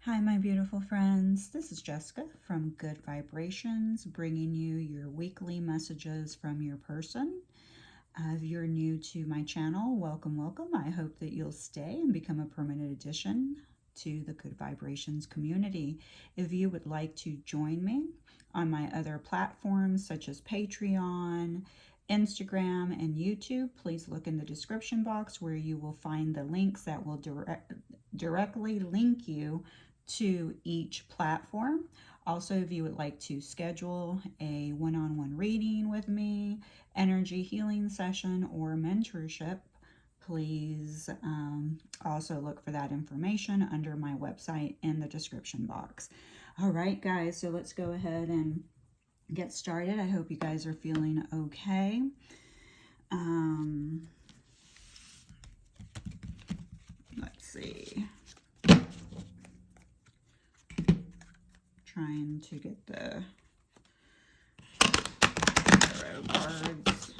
Hi, my beautiful friends. This is Jessica from Good Vibrations, bringing you your weekly messages from your person. If you're new to my channel, welcome, welcome. I hope that you'll stay and become a permanent addition to the Good Vibrations community. If you would like to join me on my other platforms such as Patreon, Instagram, and YouTube, please look in the description box where you will find the links that will directly link you to each platform. Also, if you would like to schedule a one-on-one reading with me, energy healing session, or mentorship, please also look for that information under my website in the description box. All right, guys, so let's go ahead and get started. I hope you guys are feeling okay. Let's see. Trying to get the tarot cards.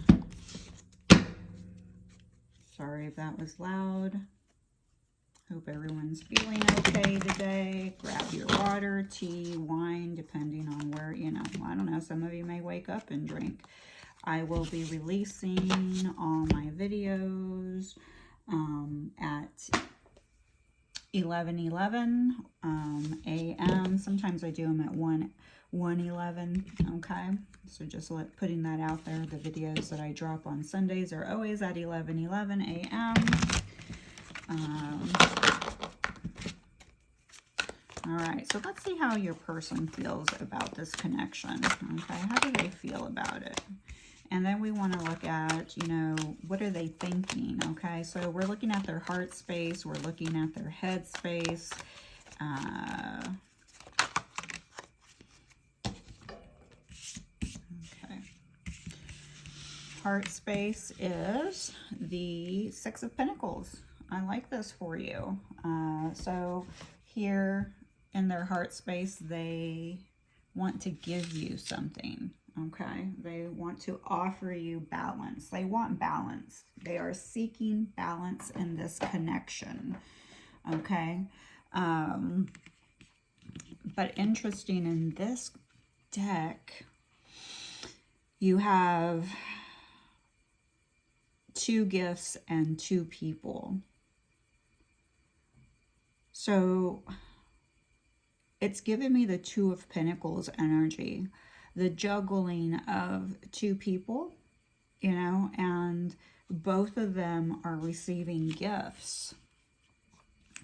Sorry if that was loud. Hope everyone's feeling okay today. Grab your water, tea, wine, depending on where, I don't know, some of you may wake up and drink. I will be releasing all my videos at 11:11 a.m. Sometimes I do them at 1:11. Okay, so just putting that out there. The videos that I drop on Sundays are always at 11:11 a.m. All right, so let's see how your person feels about this connection. Okay, how do they feel about it? And then we want to look at, what are they thinking? Okay, so we're looking at their heart space. We're looking at their head space. Okay. Heart space is the Six of Pentacles. I like this for you. So here in their heart space, they want to give you something. Okay, they want to offer you balance. They want balance. They are seeking balance in this connection. Okay, but interesting, in this deck, you have two gifts and two people. So it's giving me the Two of Pentacles energy. The juggling of two people, and both of them are receiving gifts.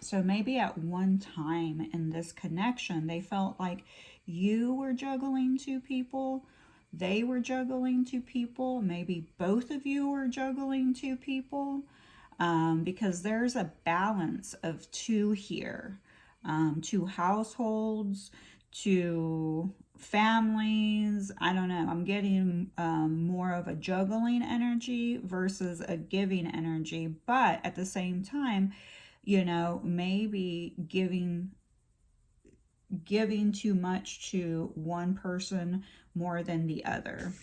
So maybe at one time in this connection, they felt like you were juggling two people, they were juggling two people, maybe both of you were juggling two people, because there's a balance of two here, two households, two families. I don't know. I'm getting more of a juggling energy versus a giving energy. But at the same time, maybe giving too much to one person more than the other.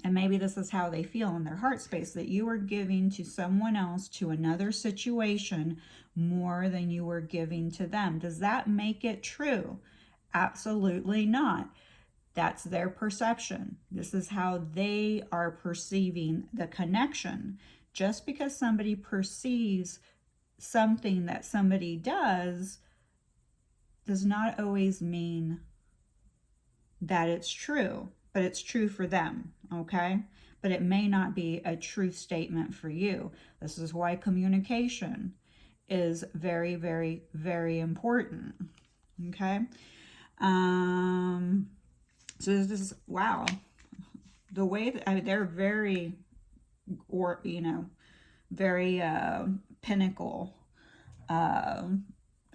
And maybe this is how they feel in their heart space, that you are giving to someone else, to another situation, more than you were giving to them. Does that make it true? Absolutely not. That's their perception. This is how they are perceiving the connection. Just because somebody perceives something that somebody does not always mean that it's true, but it's true for them, okay? But it may not be a true statement for you. This is why communication is very, very, very important, okay? So this is, wow, the way that they're very, very pinnacle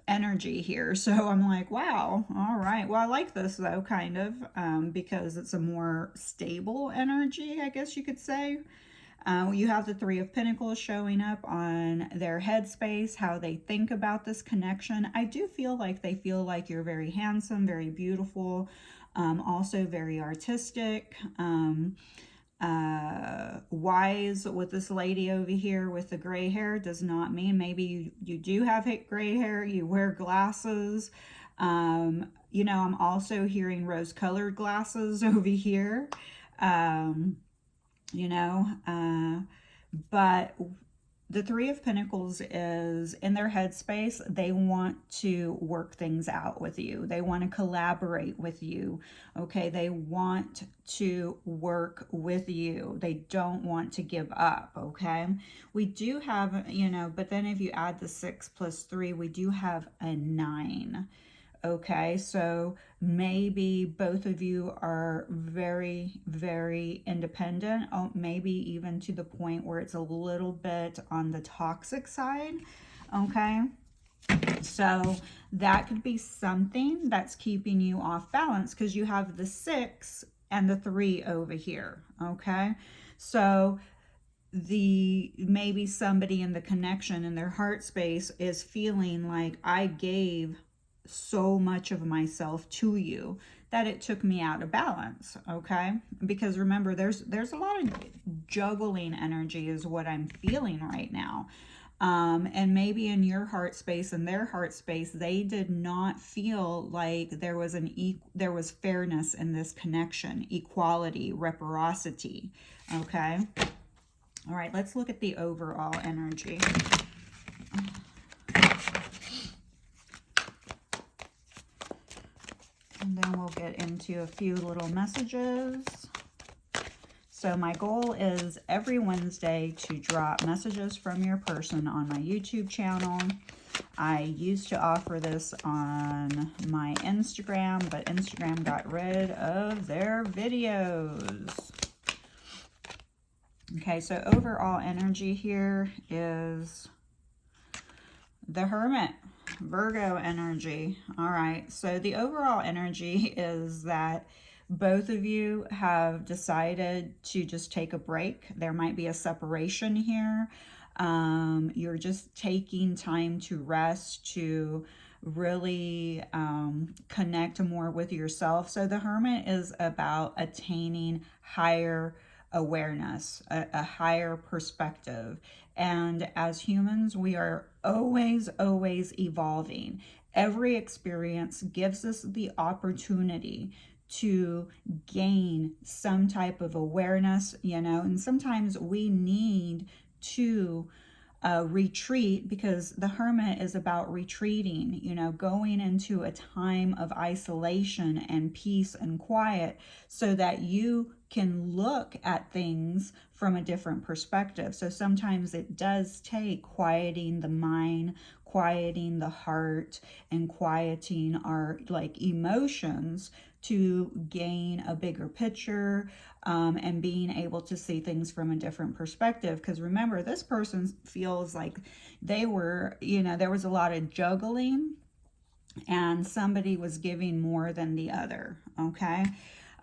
energy here. So I'm like, wow, all right. Well, I like this though, kind of, because it's a more stable energy, I guess you could say. You have the Three of Pentacles showing up on their headspace, how they think about this connection. I do feel like they feel like you're very handsome, very beautiful, also very artistic. wise with this lady over here with the gray hair does not mean maybe you do have gray hair, you wear glasses. You know, I'm also hearing rose colored glasses over here. Um, you know, but the Three of Pentacles is in their headspace. They want to work things out with you. They want to collaborate with you. Okay. They want to work with you. They don't want to give up. Okay. We do have, you know, but then if you add the 6 plus 3, we do have a 9. Okay, so maybe both of you are very, very independent, maybe even to the point where it's a little bit on the toxic side. Okay, so that could be something that's keeping you off balance because you have the 6 and the 3 over here. Okay, so maybe somebody in the connection in their heart space is feeling like I gave so much of myself to you that it took me out of balance. Okay, because remember, there's a lot of juggling energy is what I'm feeling right now. And maybe in your heart space and their heart space, they did not feel like there was there was fairness in this connection, equality, reciprocity. Okay, all right, let's look at the overall energy. And then we'll get into a few little messages. So my goal is every Wednesday to drop messages from your person on my YouTube channel. I used to offer this on my Instagram, but Instagram got rid of their videos. Okay, so overall energy here is the Hermit. Virgo energy. All right, so the overall energy is that both of you have decided to just take a break. There might be a separation here. You're just taking time to rest, to really connect more with yourself. So the Hermit is about attaining higher awareness, a higher perspective. And as humans, we are always evolving. Every experience gives us the opportunity to gain some type of awareness, you know, and sometimes we need to retreat, because the Hermit is about retreating, you know, going into a time of isolation and peace and quiet so that you can look at things from a different perspective. So sometimes it does take quieting the mind, quieting the heart, and quieting our emotions to gain a bigger picture, and being able to see things from a different perspective. Because remember, this person feels like they were, you know, there was a lot of juggling and somebody was giving more than the other. Okay.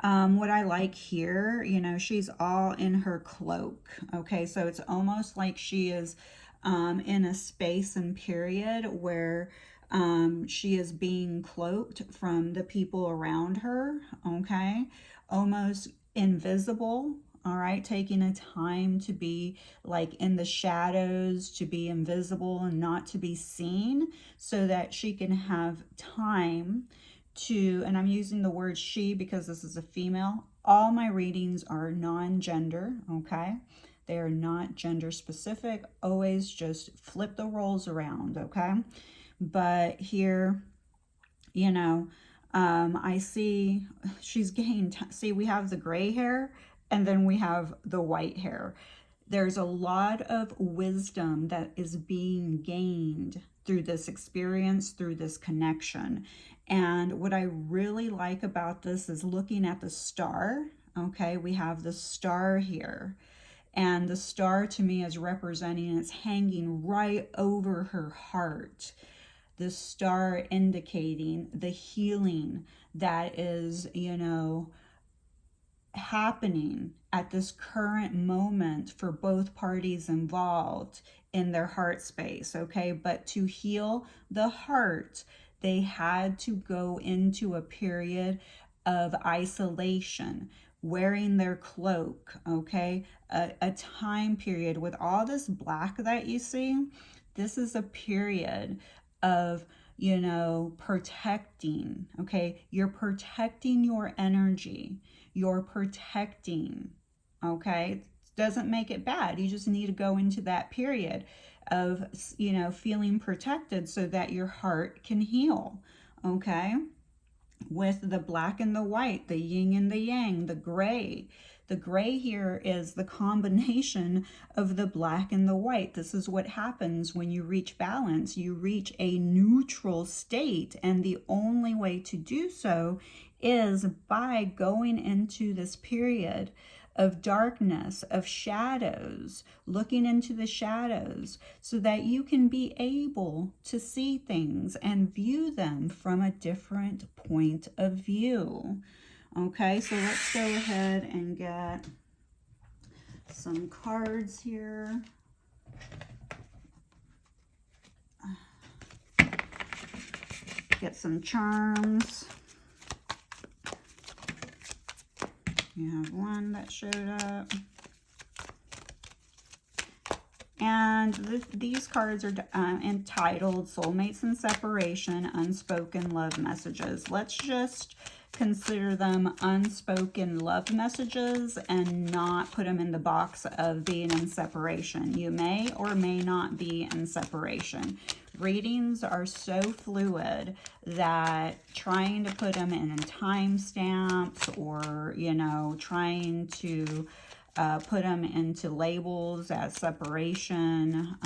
What I like here, you know, she's all in her cloak. Okay. So it's almost like she is in a space and period where she is being cloaked from the people around her. Okay. Almost invisible. All right, taking a time to be like in the shadows, to be invisible and not to be seen, so that she can have time to, and I'm using the word she because this is a female. All my readings are non-gender, okay? They are not gender specific. Always just flip the roles around, okay? But here, you know, I see she's gained, see, we have the gray hair and then we have the white hair. There's a lot of wisdom that is being gained through this experience, through this connection. And what I really like about this is looking at the star. Okay, we have the star here. And the star to me is representing, it's hanging right over her heart. The star indicating the healing that is, you know, happening at this current moment for both parties involved in their heart space. Okay, but to heal the heart, they had to go into a period of isolation wearing their cloak, okay? A time period with all this black that you see. This is a period of, you know, protecting, okay? You're protecting your energy. You're protecting, okay? Doesn't make it bad. You just need to go into that period of, you know, feeling protected so that your heart can heal, okay? With the black and the white, the yin and the yang, the gray. The gray here is the combination of the black and the white. This is what happens when you reach balance. You reach a neutral state, and the only way to do so is by going into this period of darkness, of shadows, looking into the shadows so that you can be able to see things and view them from a different point of view. Okay, so let's go ahead and get some cards here. Get some charms. You have one that showed up. And these cards are entitled Soulmates and Separation, Unspoken Love Messages. Let's just consider them unspoken love messages and not put them in the box of being in separation. You may or may not be in separation. Readings are so fluid that trying to put them in timestamps or, you know, trying to put them into labels as separation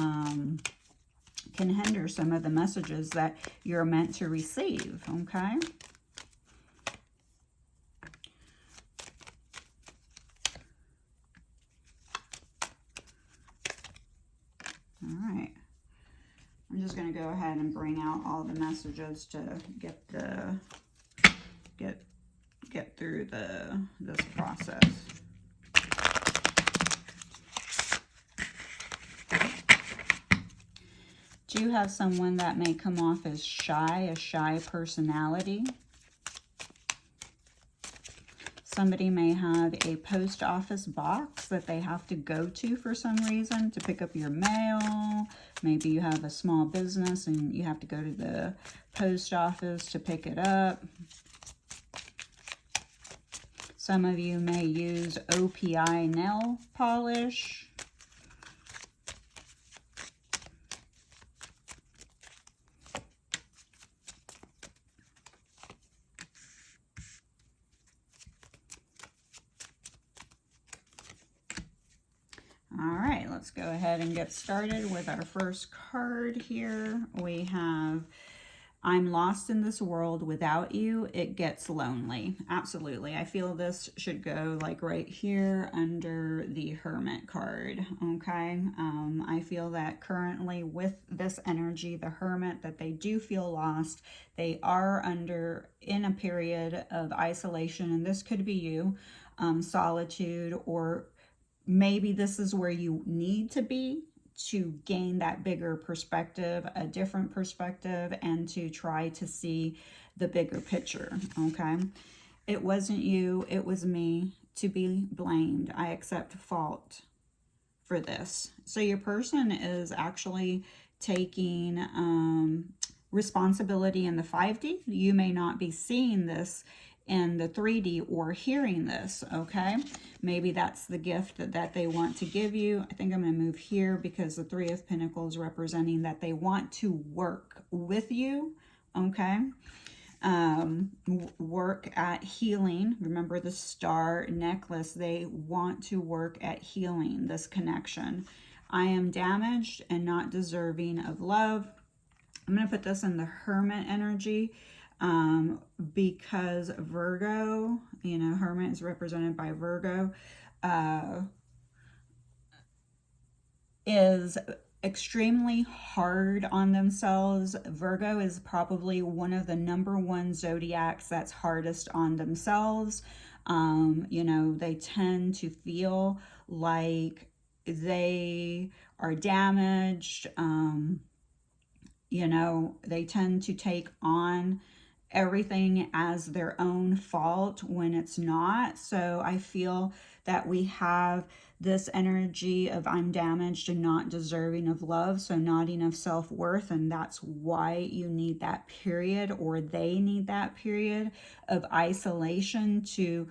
can hinder some of the messages that you're meant to receive, okay? All right. I'm just going to go ahead and bring out all the messages to get through this process. Do you have someone that may come off as shy, a shy personality? Somebody may have a post office box that they have to go to for some reason to pick up your mail. Maybe you have a small business and you have to go to the post office to pick it up. Some of you may use OPI nail polish. All right, let's go ahead and get started with our first card here. We have, I'm lost in this world. Without you, it gets lonely. Absolutely. I feel this should go like right here under the Hermit card, okay? I feel that currently with this energy, the Hermit, that they do feel lost. They are in a period of isolation, and this could be you, solitude, or maybe this is where you need to be to gain that bigger perspective, a different perspective, and to try to see the bigger picture, okay? It wasn't you, it was me, to be blamed. I accept fault for this. So your person is actually taking responsibility in the 5D. You may not be seeing this in the 3D or hearing this, okay? Maybe that's the gift that they want to give you. I think I'm going to move here because the 3 of Pentacles representing that they want to work with you, okay? Work at healing. Remember the star necklace. They want to work at healing this connection. I am damaged and not deserving of love. I'm going to put this in the Hermit energy. Because Virgo, you know, Hermit is represented by Virgo, is extremely hard on themselves. Virgo is probably one of the #1 zodiacs that's hardest on themselves. You know, they tend to feel like they are damaged. You know, they tend to take on everything as their own fault when it's not. So I feel that we have this energy of I'm damaged and not deserving of love, so not enough self-worth, and that's why you need that period, or they need that period of isolation to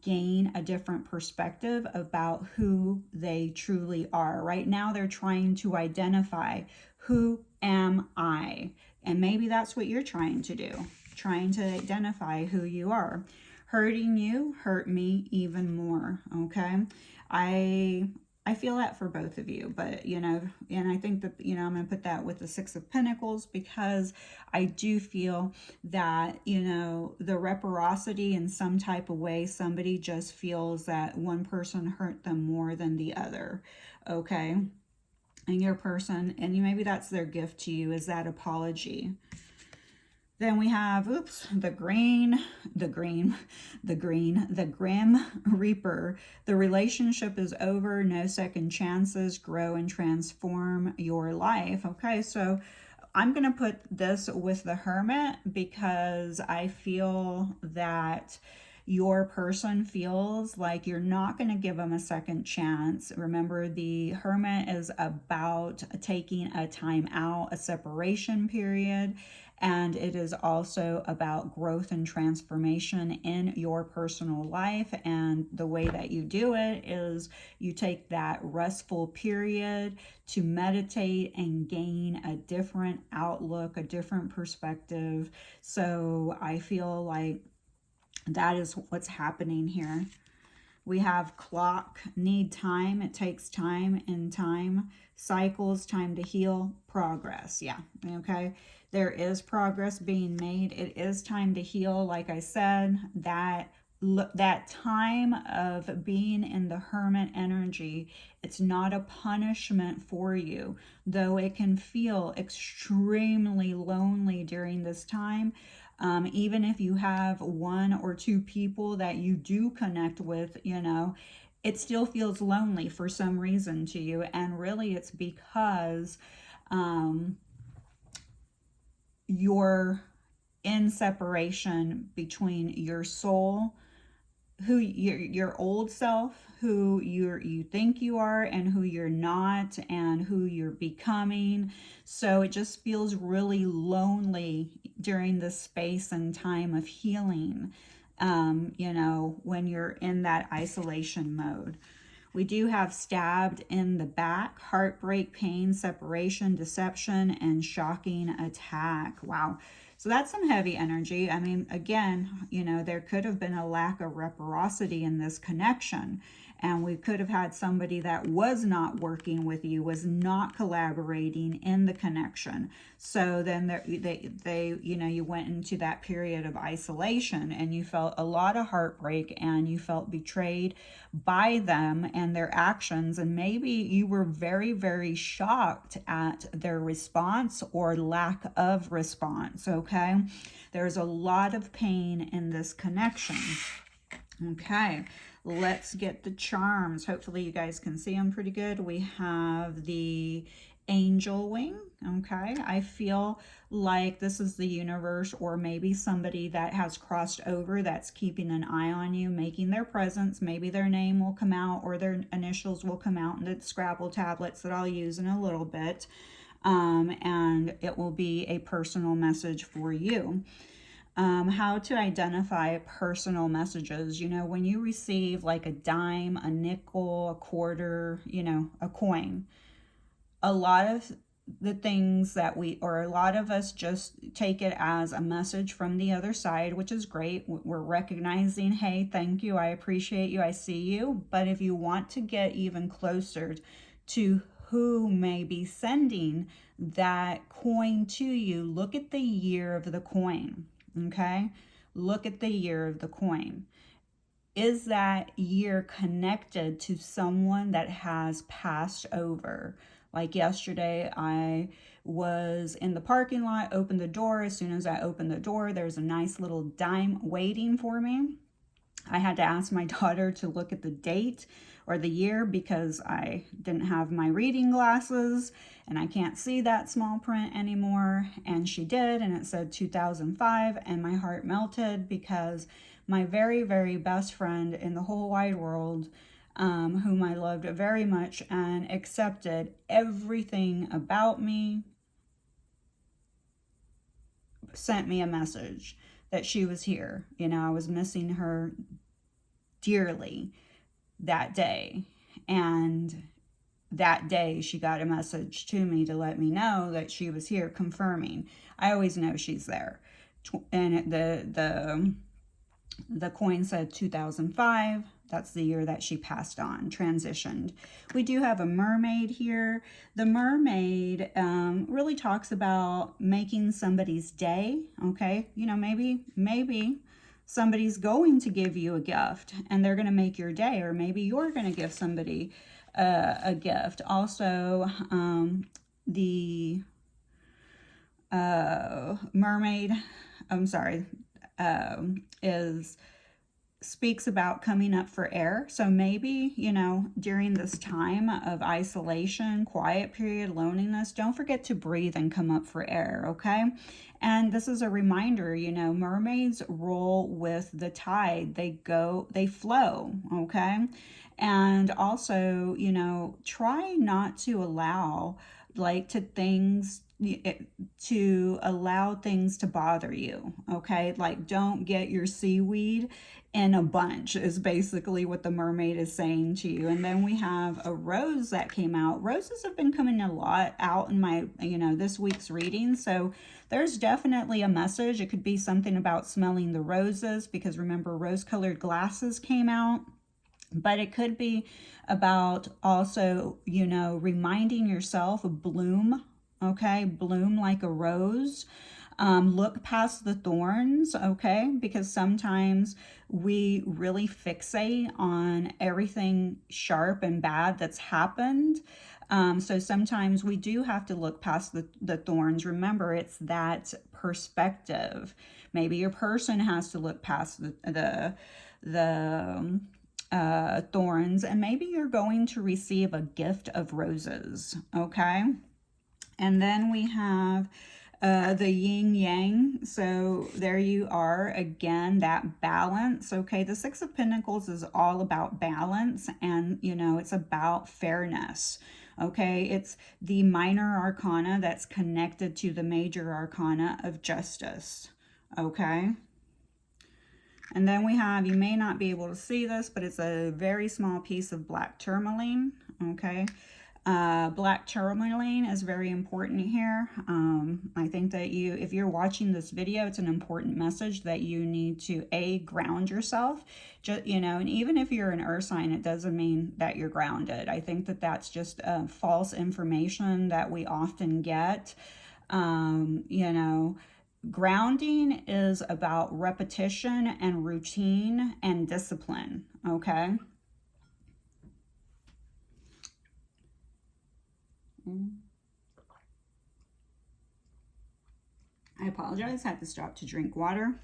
gain a different perspective about who they truly are. Right now, they're trying to identify, who am I? And maybe that's what you're trying to do, trying to identify who you are. Hurting you hurt me even more, okay? I feel that for both of you, but, you know, and I think that, you know, I'm going to put that with the Six of Pentacles, because I do feel that, you know, the reciprocity in some type of way, somebody just feels that one person hurt them more than the other, okay? And your person, and maybe that's their gift to you, is that apology. Then we have, the Grim Reaper. The relationship is over, no second chances, grow and transform your life. Okay, so I'm going to put this with the Hermit because I feel that your person feels like you're not going to give them a second chance. Remember, the Hermit is about taking a time out, a separation period. And it is also about growth and transformation in your personal life. And the way that you do it is you take that restful period to meditate and gain a different outlook, a different perspective. So I feel like that is what's happening here. We have clock, need time. It takes time and time. Cycles, time to heal, progress. Yeah, okay. There is progress being made. It is time to heal. Like I said, that time of being in the Hermit energy, it's not a punishment for you, though it can feel extremely lonely during this time. Even if you have one or two people that you do connect with, you know, it still feels lonely for some reason to you. And really it's because you're in separation between your soul, who your old self, who you think you are, and who you're not, and who you're becoming. So it just feels really lonely during the space and time of healing, you know, when you're in that isolation mode. We do have stabbed in the back, heartbreak, pain, separation, deception, and shocking attack. Wow. So that's some heavy energy. I mean, again, you know, there could have been a lack of reciprocity in this connection. And we could have had somebody that was not working with you, was not collaborating in the connection. So then they you know, you went into that period of isolation and you felt a lot of heartbreak and you felt betrayed by them and their actions. And maybe you were very, very shocked at their response or lack of response, okay? There's a lot of pain in this connection. Okay, let's get the charms. Hopefully you guys can see them pretty good. We have the angel wing. Okay, I feel like this is the universe, or maybe somebody that has crossed over that's keeping an eye on you, making their presence. Maybe their name will come out or their initials will come out in the Scrabble tablets that I'll use in a little bit. And it will be a personal message for you. How to identify personal messages. You know, when you receive like a dime, a nickel, a quarter, you know, a coin, a lot of the things that a lot of us just take it as a message from the other side, which is great. We're recognizing, hey, thank you, I appreciate you, I see you. But if you want to get even closer to who may be sending that coin to you, look at the year of the coin. Okay, look at the year of the coin. Is that year connected to someone that has passed over? Like yesterday, I was in the parking lot, opened the door. As soon as I opened the door, there's a nice little dime waiting for me. I had to ask my daughter to look at the date or the year because I didn't have my reading glasses and I can't see that small print anymore. And she did, and it said 2005, and my heart melted because my very, very best friend in the whole wide world, whom I loved very much and accepted everything about me, sent me a message that she was here. You know, I was missing her dearly that day. And that day she got a message to me to let me know that she was here, confirming. I always know she's there. And the coin said 2005. That's the year that she passed on, transitioned. We do have a mermaid here. The mermaid really talks about making somebody's day, okay? You know, maybe somebody's going to give you a gift and they're going to make your day, or maybe you're going to give somebody a gift. Also, the mermaid, I'm sorry, speaks about coming up for air. So maybe, you know, during this time of isolation, quiet period, loneliness, don't forget to breathe and come up for air, okay? And this is a reminder, you know, mermaids roll with the tide. They flow, okay? And also, you know, try not to allow to allow things to bother you, okay? Like, don't get your seaweed in a bunch is basically what the mermaid is saying to you. And then we have a rose that came out. Roses have been coming a lot out in my, you know, this week's reading. So there's definitely a message. It could be something about smelling the roses, because remember, rose-colored glasses came out. But it could be about also, you know, reminding yourself of bloom, okay? Bloom like a rose. Look past the thorns, okay? Because sometimes we really fixate on everything sharp and bad that's happened. So sometimes we do have to look past the thorns. Remember, it's that perspective. Maybe your person has to look past the thorns, and maybe you're going to receive a gift of roses, okay? And then we have the Yin Yang. So there you are again, that balance, okay? The Six of Pentacles is all about balance, and you know, it's about fairness, okay? It's the minor arcana that's connected to the major arcana of justice, okay? And then we have, you may not be able to see this, but it's a very small piece of black tourmaline, okay? Black tourmaline is very important here. I think that if you're watching this video, it's an important message that you need to, ground yourself. Just, you know, and even if you're an earth sign, it doesn't mean that you're grounded. I think that that's just false information that we often get, you know. Grounding is about repetition and routine and discipline, okay? I apologize, I had to stop to drink water.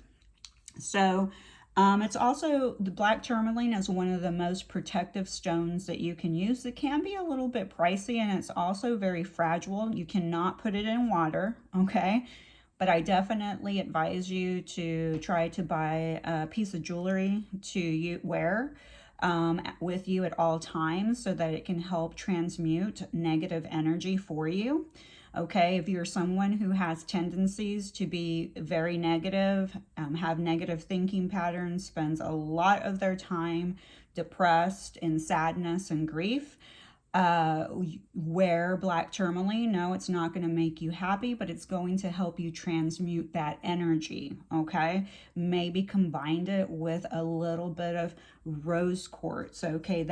So it's also, the black tourmaline is one of the most protective stones that you can use. It can be a little bit pricey, and it's also very fragile. You cannot put it in water, okay? But I definitely advise you to try to buy a piece of jewelry to wear with you at all times, so that it can help transmute negative energy for you. Okay, if you're someone who has tendencies to be very negative, have negative thinking patterns, spends a lot of their time depressed, in sadness and grief, wear black tourmaline. No, it's not going to make you happy, but it's going to help you transmute that energy, okay? Maybe combine it with a little bit of rose quartz, okay?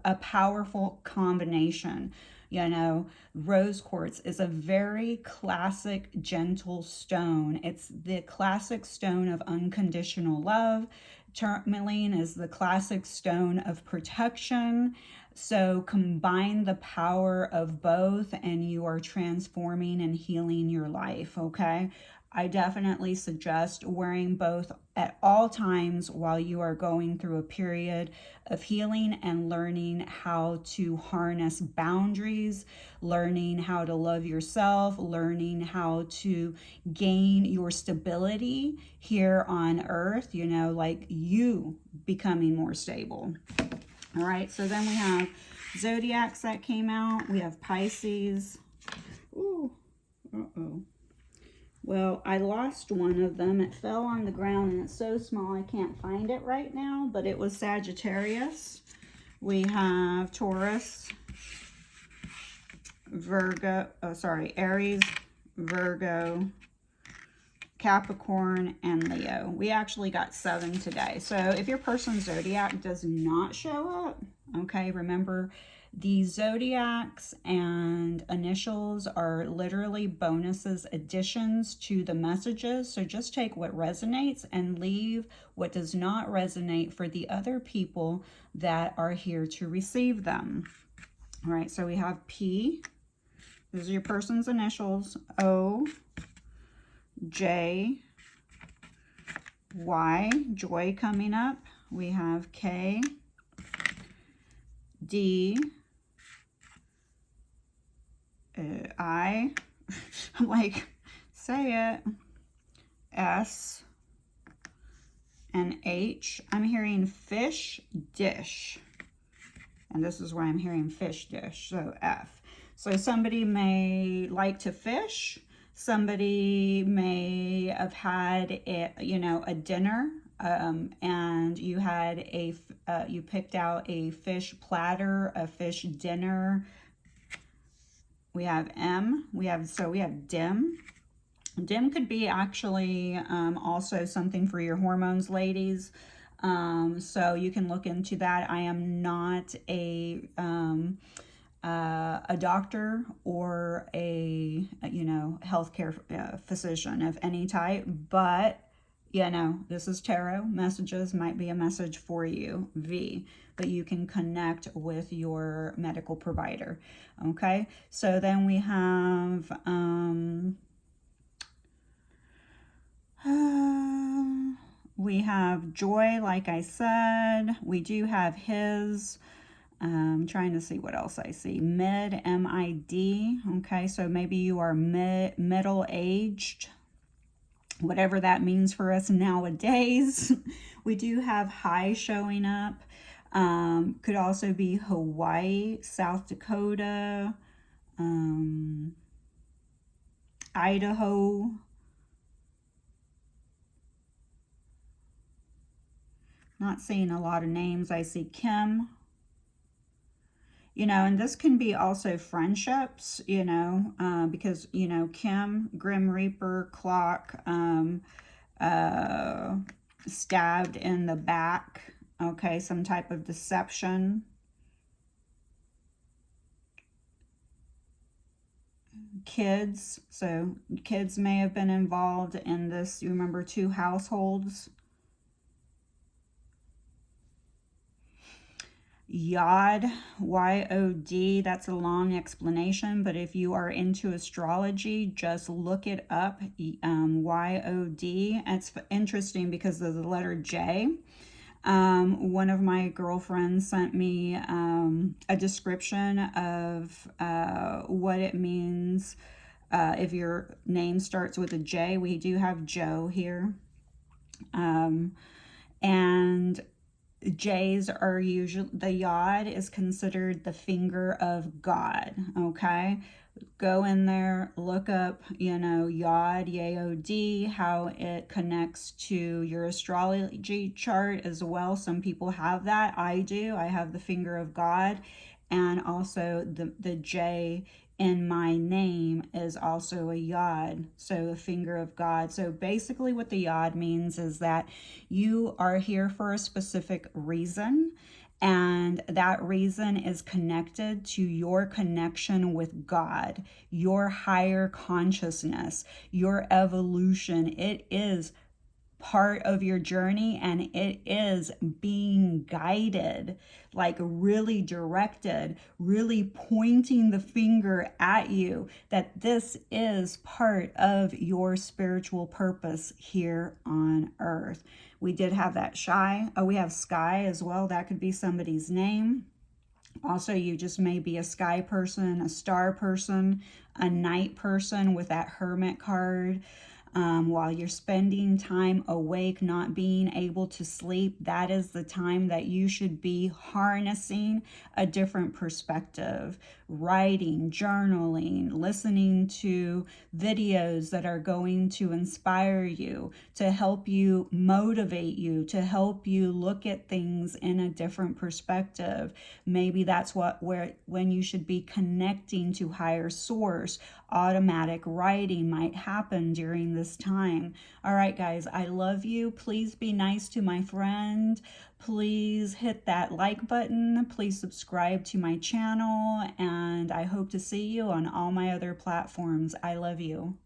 A powerful combination. You know, rose quartz is a very classic, gentle stone. It's the classic stone of unconditional love. Tourmaline is the classic stone of protection. So combine the power of both and you are transforming and healing your life, okay? I definitely suggest wearing both at all times while you are going through a period of healing and learning how to harness boundaries, learning how to love yourself, learning how to gain your stability here on earth, you know, like you becoming more stable. All right, so then we have Zodiacs that came out. We have Pisces. Ooh, uh-oh. Well, I lost one of them. It fell on the ground and it's so small I can't find it right now, but it was Sagittarius. We have Taurus, Aries, Virgo, Capricorn, and Leo. We actually got 7 today. So if your person's zodiac does not show up, okay, remember the zodiacs and initials are literally bonuses, additions to the messages. So just take what resonates and leave what does not resonate for the other people that are here to receive them. All right, so we have P. Those are your person's initials. O, J, Y, joy coming up. We have K, D, I, I'm like, say it, S, and H. I'm hearing fish dish. And this is where I'm hearing fish dish, so F. So somebody may like to fish. Somebody may have had a dinner, and you had you picked out a fish platter, a fish dinner. We have M. We have dim. Dim could be actually also something for your hormones, ladies. So you can look into that. I am not a doctor or a healthcare physician of any type, but this is tarot messages, might be a message for you, V, but you can connect with your medical provider. Okay, so then we have joy, like I said. We do have his. I'm trying to see what else I see. Mid, M-I-D. Okay, so maybe you are middle-aged, whatever that means for us nowadays. We do have high showing up. Could also be Hawaii, South Dakota, Idaho. Not seeing a lot of names. I see Kim. And this can be also friendships, because, Kim, Grim Reaper, clock, stabbed in the back, okay, some type of deception. Kids, so kids may have been involved in this. You remember 2 households. Yod, Y-O-D, that's a long explanation, but if you are into astrology, just look it up, Y-O-D. It's interesting because of the letter J. One of my girlfriends sent me a description of what it means if your name starts with a J. We do have Joe here. And J's are usually, the Yod is considered the finger of God, okay? Go in there, look up, Yod, Y-O-D, how it connects to your astrology chart as well. Some people have that. I do. I have the finger of God, and also the J in my name is also a Yod, so a finger of God. So basically what the Yod means is that you are here for a specific reason, and that reason is connected to your connection with God, your higher consciousness, your evolution. It is part of your journey, and it is being guided, like really directed, really pointing the finger at you that this is part of your spiritual purpose here on earth. We did have that we have sky as well. That could be somebody's name. Also, you just may be a sky person, a star person, a night person with that Hermit card. While you're spending time awake, not being able to sleep, that is the time that you should be harnessing a different perspective, writing, journaling, listening to videos that are going to inspire you, to help you motivate you, to help you look at things in a different perspective. Maybe that's when you should be connecting to higher source. Automatic writing might happen during this time. All right, guys, I love you. Please be nice to my friend. Please hit that like button. Please subscribe to my channel, and I hope to see you on all my other platforms. I love you.